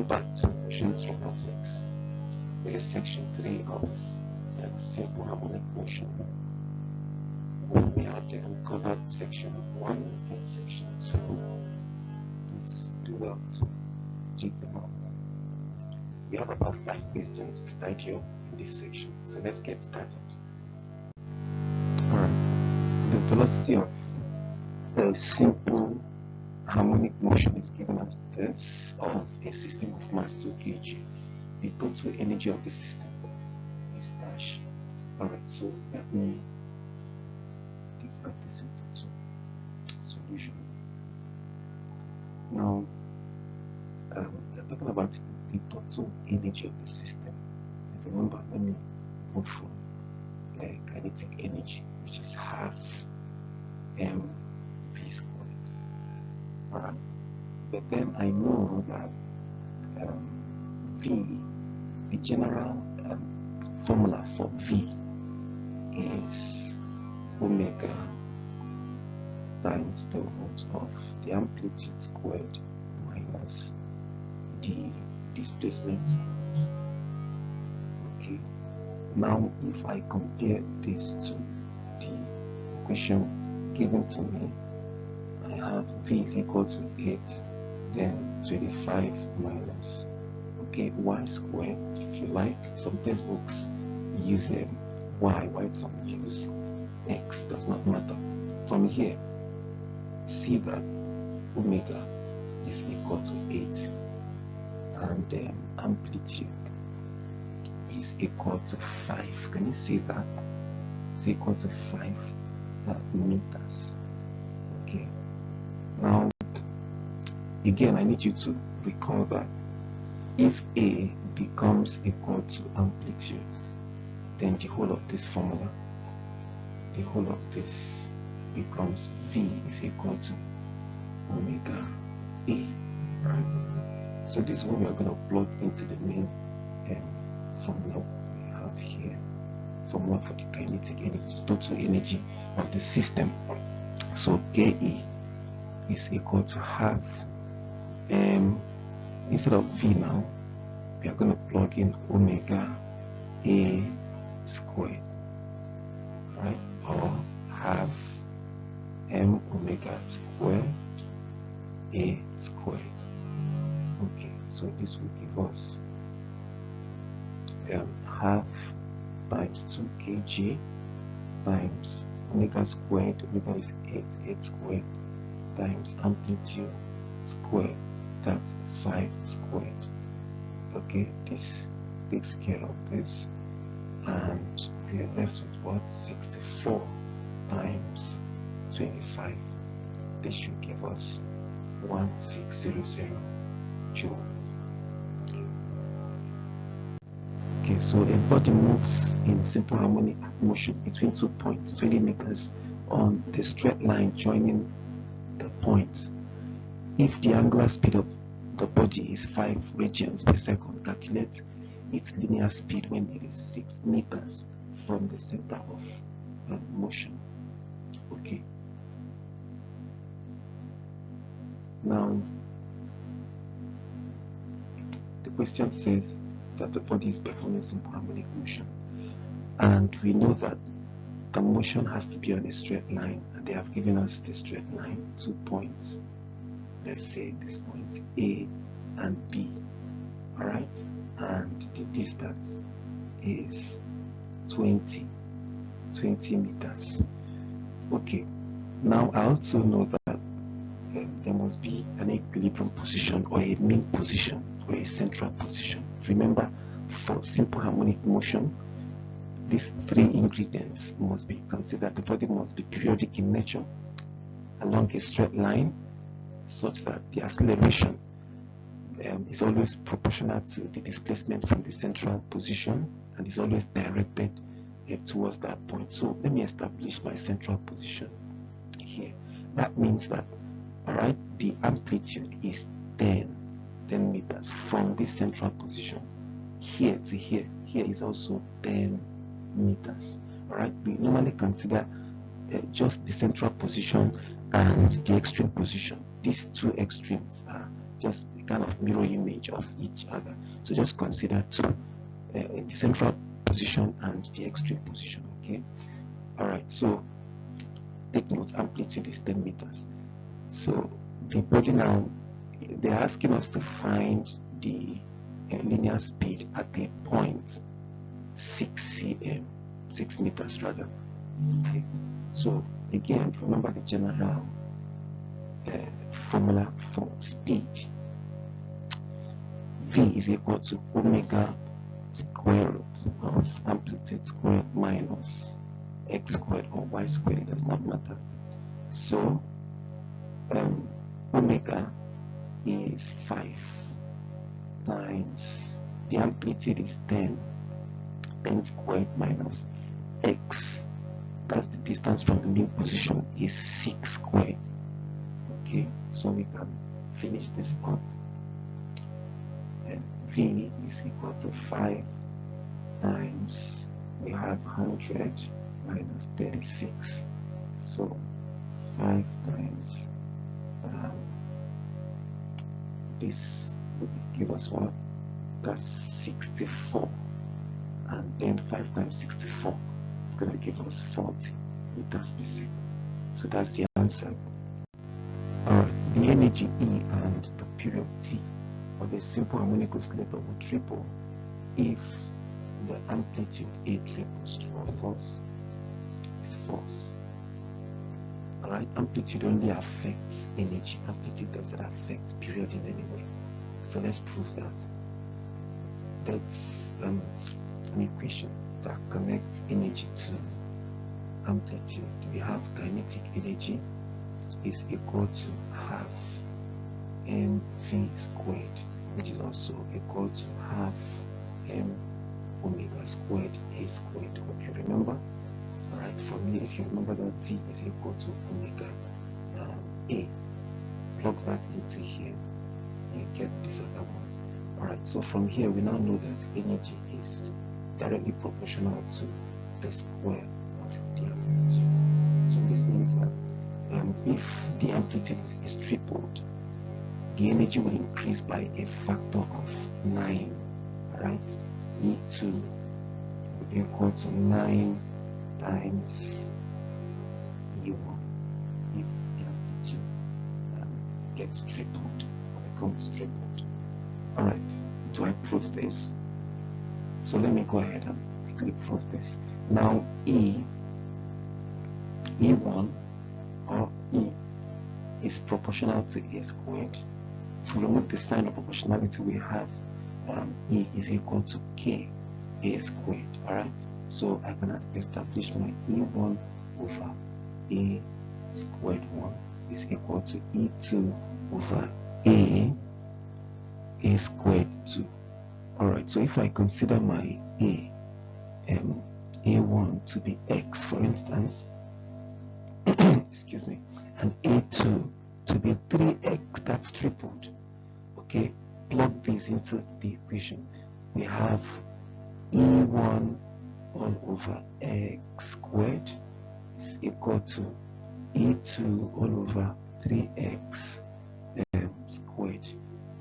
Welcome back to Motions Robotics. This is section 3 of simple harmonic motion. We have covered section 1 and section 2. Please do well to check them out. We have about 5 questions to guide you in this section, so let's get started. Alright, the velocity of the simple harmonic motion is given as this of a system of mass 2 kg. The total energy of the system is dash. Alright, so let me divide this into solution. Now, we're talking about the total energy of the system. If you remember, let me go for kinetic energy, which is half m v squared. Alright, but then I know that V, the general formula for V is omega times the root of the amplitude squared minus the displacement squared. Okay, now if I compare this to the equation given to me, I have V is equal to 8, then 25 minus, y squared, if you like. Some textbooks use y, while some use x, does not matter. From here, see that omega is equal to 8, and then amplitude is equal to 5. Can you see that? It's equal to 5 meters. Okay. Now, again, I need you to recall that if A becomes equal to amplitude, then the whole of this formula, the whole of this becomes V is equal to omega A, right? So this is what we are going to plug into the main formula we have here. Formula for the kinetic energy, total energy of the system. So KE is equal to half instead of V now, we are going to plug in omega A squared, right? Or half m omega squared A squared. Okay, so this will give us half times 2 kg times omega squared. Omega is 8 squared times amplitude squared, that's 5 squared. Okay, this takes care of this, and we are left with what? 64 times 25. This should give us 1600 joules. Okay, so a body moves in simple harmonic motion between 2 points, 20 meters on the straight line joining the points. If the angular speed of the body is 5 radians per second, calculate its linear speed when it is 6 meters from the center of motion. Okay. Now, the question says that the body is performing simple harmonic motion, and we know that the motion has to be on a straight line, and they have given us the straight line, 2 points. Let's say these points A and B, all right, and the distance is 20 meters. Okay, now I also know that there must be an equilibrium position, or a mean position, or a central position. Remember, for simple harmonic motion, these 3 ingredients must be considered. The body must be periodic in nature, along a straight line, such that the acceleration is always proportional to the displacement from the central position, and is always directed towards that point. So let me establish my central position here. That means that, alright, the amplitude is 10 meters from this central position here to here. Here is also 10 meters. Alright, we normally consider just the central position and the extreme position. These 2 extremes are just a kind of mirror image of each other. So just consider two, the central position and the extreme position. Okay. All right. So take note, amplitude is 10 meters. So the body now, they're asking us to find the linear speed at a point 6 cm, 6 meters rather. Okay. So again, remember the general formula for speed. V is equal to omega square root of amplitude squared minus x squared or y squared, it does not matter. So omega is 5 times the amplitude is 10 squared minus x, that's the distance from the mean position, is 6 squared. Okay, so we can finish this up. And V is equal to 5 times, we have 100 minus 36, so 5 times this will give us what? That's 64, and then 5 times 64 is going to give us 40 meters per second. So that's the answer. Alright, the energy E and the period T of a simple harmonic oscillator will triple if the amplitude A triples. True or false? It's false. Alright, amplitude only affects energy. Amplitude doesn't affect period in any way. So let's prove that. That's an equation that connects energy to amplitude. We have kinetic energy is equal to half mv squared, which is also equal to half m omega squared a squared. Hope you remember. Alright, from here, if you remember that V is equal to omega A, plug that into here, you get this other one. Alright, so from here we now know that energy is directly proportional to the square of the amplitude. So this means that if the amplitude is tripled, the energy will increase by a factor of 9. Alright, E2 will be equal to 9 times E1 if the amplitude gets tripled or becomes tripled. Alright, do I prove this? So let me go ahead and quickly prove this. Now E1 or E is proportional to A squared. If we remove the sign of proportionality, we have E is equal to K A squared. Alright, so I can establish my E1 over A squared 1 is equal to E2 over A squared 2. Alright, so if I consider my A1 to be X, for instance, excuse me, and A2 to be 3X, that's tripled. Okay, plug this into the equation. We have E1 all over X squared is equal to E2 all over 3X squared,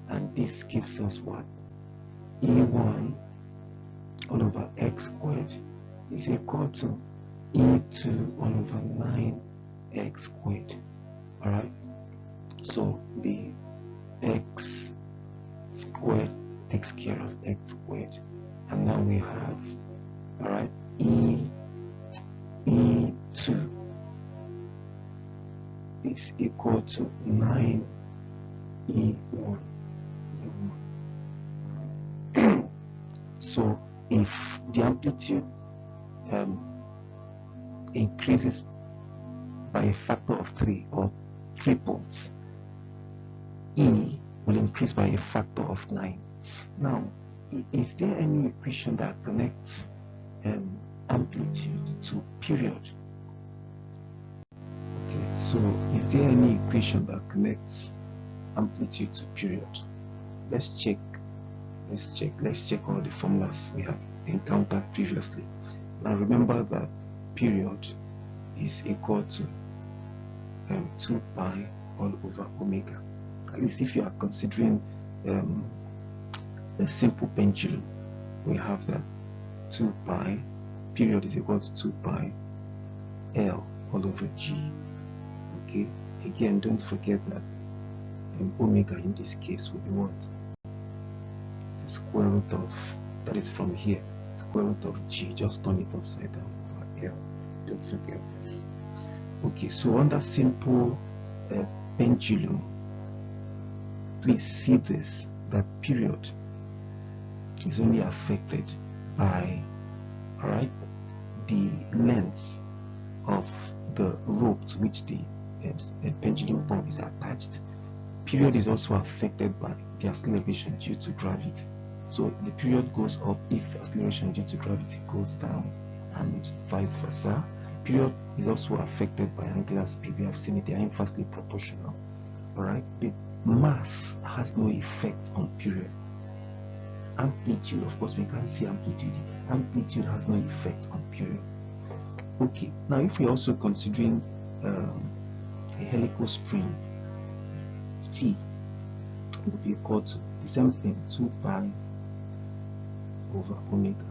and this gives us what? E1 all over X squared is equal to E2 all over 9X squared. Alright, so the X squared takes care of X squared, and now we have, alright, E2 is equal to 9E1. So if the amplitude increases by a factor of 3 or triples, E will increase by a factor of 9. Now, is there any equation that connects amplitude to period? Okay, so is there any equation that connects amplitude to period? Let's check all the formulas we have encountered previously. Now remember that period is equal to 2 pi all over omega. at least if you are considering a simple pendulum, we have that 2 pi period is equal to 2 pi L all over G. Okay, again, don't forget that omega in this case will be what? The square root of, that is from here, square root of G, just turn it upside down over L. Don't forget this. Okay, so under simple pendulum, please see this, that period is only affected by, alright, the length of the rope to which the pendulum bob is attached. Period is also affected by the acceleration due to gravity. So the period goes up if acceleration due to gravity goes down, and vice versa. Period is also affected by angular speed. We have seen it, they are inversely proportional. Alright, but mass has no effect on period. Amplitude, of course, we can't see amplitude. Amplitude has no effect on period. Okay, now if we're also considering a helical spring, T will be equal to the same thing, 2 pi over omega.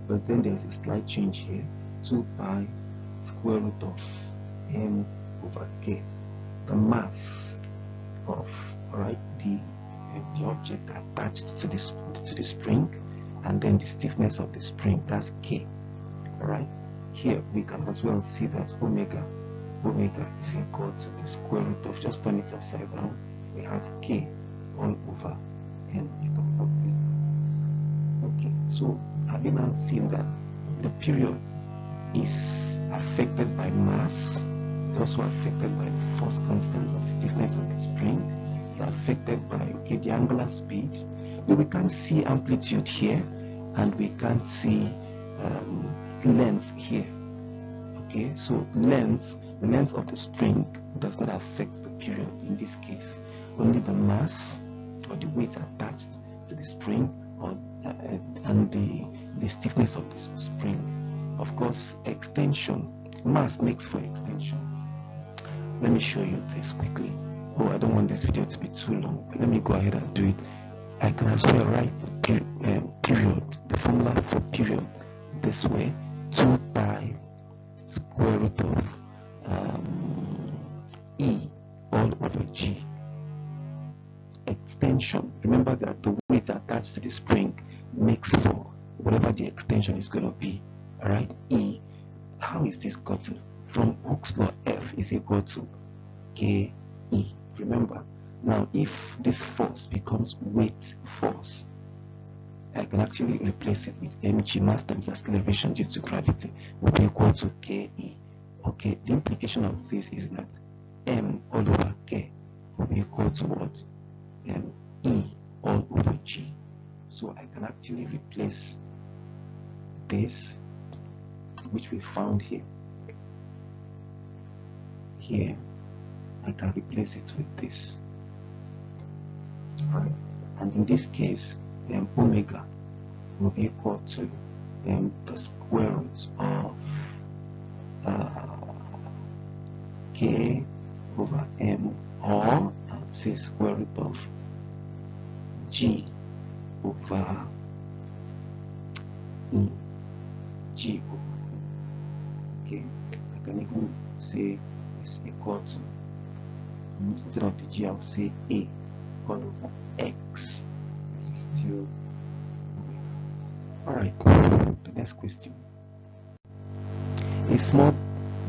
But then there's a slight change here, 2 pi square root of m over k. The mass of, alright, the object attached to the spring, and then the stiffness of the spring, that's k. Alright, here we can as well see that omega is equal to the square root of, just turn it upside down, we have k all over n. You can put this. Okay, so having now seen that the period is affected by mass, it's also affected by the force constant or the stiffness of the spring, it's affected by the angular speed, but we can't see amplitude here, and we can't see length here. Okay, so the length of the spring does not affect the period in this case. Only the mass or the weight attached to the spring or and the stiffness of the spring. Of course, extension, mass makes for extension. Let me show you this quickly. Oh, I don't want this video to be too long, but let me go ahead and do it. I can as well write period, the formula for period this way, 2 pi square root of E all over G. Extension, remember that the weight attached to the spring makes for whatever the extension is going to be. Alright, E. How is this gotten? From Hooke's law, F is equal to KE. Remember, now if this force becomes weight force, I can actually replace it with mg, mass times acceleration due to gravity, will be equal to KE. Okay, the implication of this is that m all over k will be equal to what? E all over g. So I can actually replace this, which we found here. Here, I can replace it with this. Right. And in this case, omega will be equal to the square root of k over m, or I'd say square root of g over e, g over, okay, I can even say it's equal to, instead of the g, I'll say a all over x. This is still alright. The next question. A small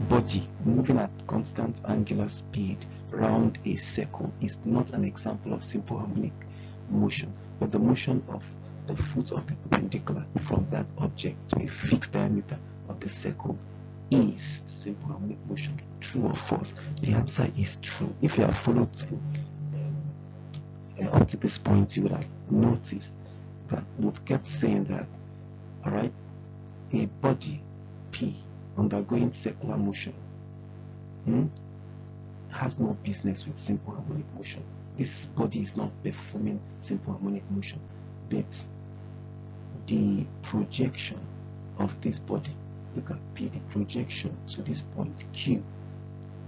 body moving at constant angular speed around a circle is not an example of simple harmonic motion, but the motion of the foot of the perpendicular from that object to a fixed diameter of the circle is simple harmonic motion. True or false? The answer is true. If you have followed through up to this point, you would have noticed that we've kept saying that, alright, a body P undergoing circular motion has no business with simple harmonic motion. This body is not performing simple harmonic motion, but the projection of this body, look at P, the projection to this point Q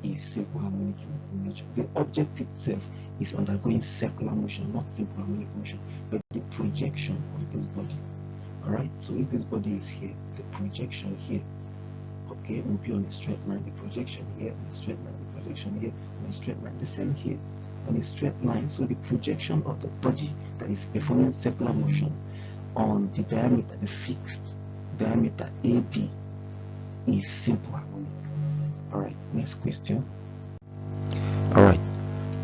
is simple harmonic in nature. The object itself is undergoing circular motion, not simple harmonic motion, but the projection of this body. Alright, so if this body is here, the projection here, okay, will be on a straight line, the projection here on a straight line, the projection here on a straight line, the same here on a straight line. So the projection of the body that is performing circular motion on the diameter, the fixed diameter AB, is simple harmonic. Alright, next question. Alright,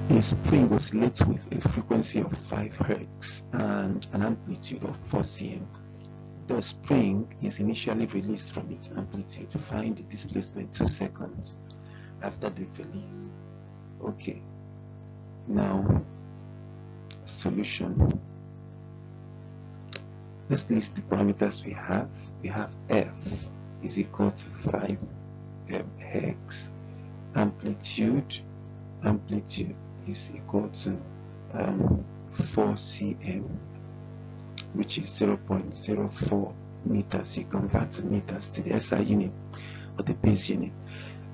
a spring oscillates with a frequency of 5 Hz and an amplitude of 4 cm. The spring is initially released from its amplitude. Find the displacement 2 seconds after the release. Okay, now solution. Let's list the parameters we have. We have F is equal to 5 Hz. Amplitude is equal to 4 cm, which is 0.04 meters. You convert to meters to the SI unit or the base unit.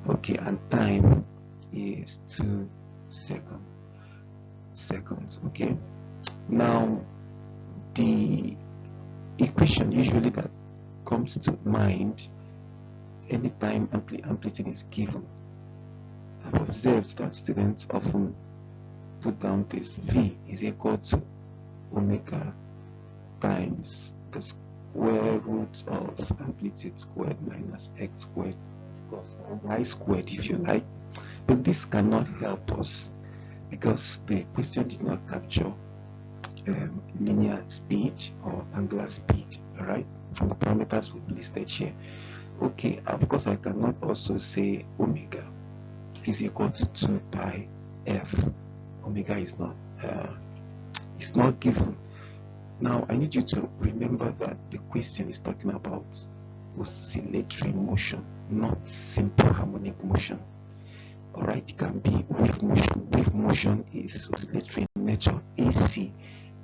Okay, and time is 2 seconds. Okay, now the equation usually that comes to mind anytime amplitude is given, I've observed that students often put down this V is equal to omega times the square root of amplitude squared minus x squared plus y squared, if you like. But this cannot help us because the question did not capture linear speed or angular speed, alright, from the parameters we've listed here. Okay, of course I cannot also say omega is equal to 2 pi f. Omega is not given. Now I need you to remember that the question is talking about oscillatory motion, not simple harmonic motion. Alright, it can be wave motion. Wave motion is oscillatory in nature. AC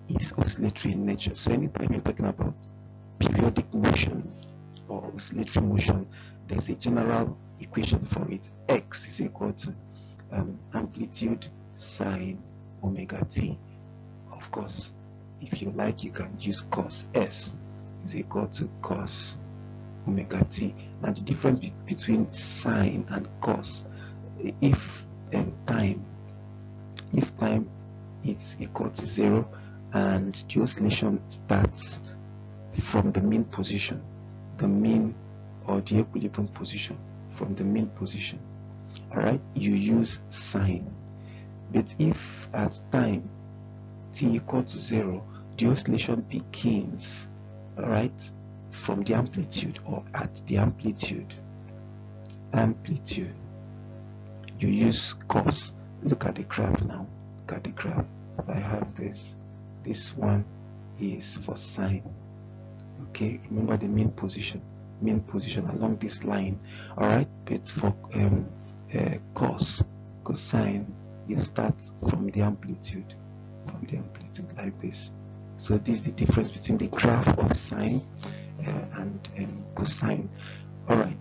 is oscillatory in nature. So anytime you're talking about periodic motion or oscillatory motion, there's a general equation for it. X is equal to amplitude sine omega t. Of course, if you like, you can use cos. S is equal to cos omega t. Now the difference between sine and cos, if time is equal to 0 and the oscillation starts from the mean position, the mean or the equilibrium position, from the mean position, alright, you use sine. But if at time t equal to 0, the oscillation begins, alright, from the amplitude or at the amplitude, you use cos. Look at the graph now. Look at the graph. I have this one is for sine. Okay, remember the mean position along this line. Alright, but for cosine, you start from the amplitude like this. So this is the difference between the graph of sine and cosine. Alright,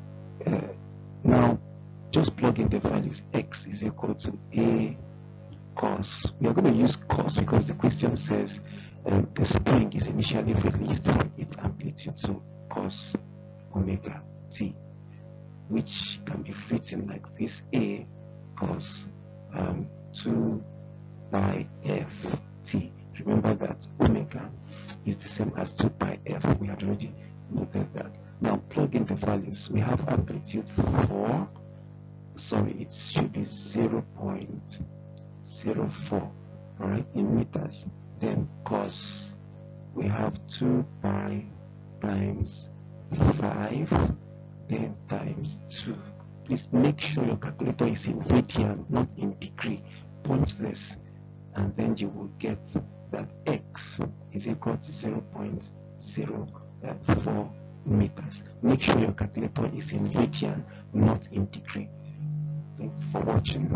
now just plug in the values. X is equal to a cos. We are going to use cos because the question says the spring is initially released from its amplitude, so cos omega t, which can be written like this: a cos 2 pi f t. Remember that omega is the same as 2 pi f. We had already noted that. Now plug in the values. We have amplitude 4. Sorry, it should be 0.04, alright, in meters. Then cos, we have 2 pi times 5, then times 2. Please make sure your calculator is in radian, not in degree. Punch this, and then you will get that x is equal to 0.04 meters. Make sure your calculator is in radian, not in degree. Thanks for watching.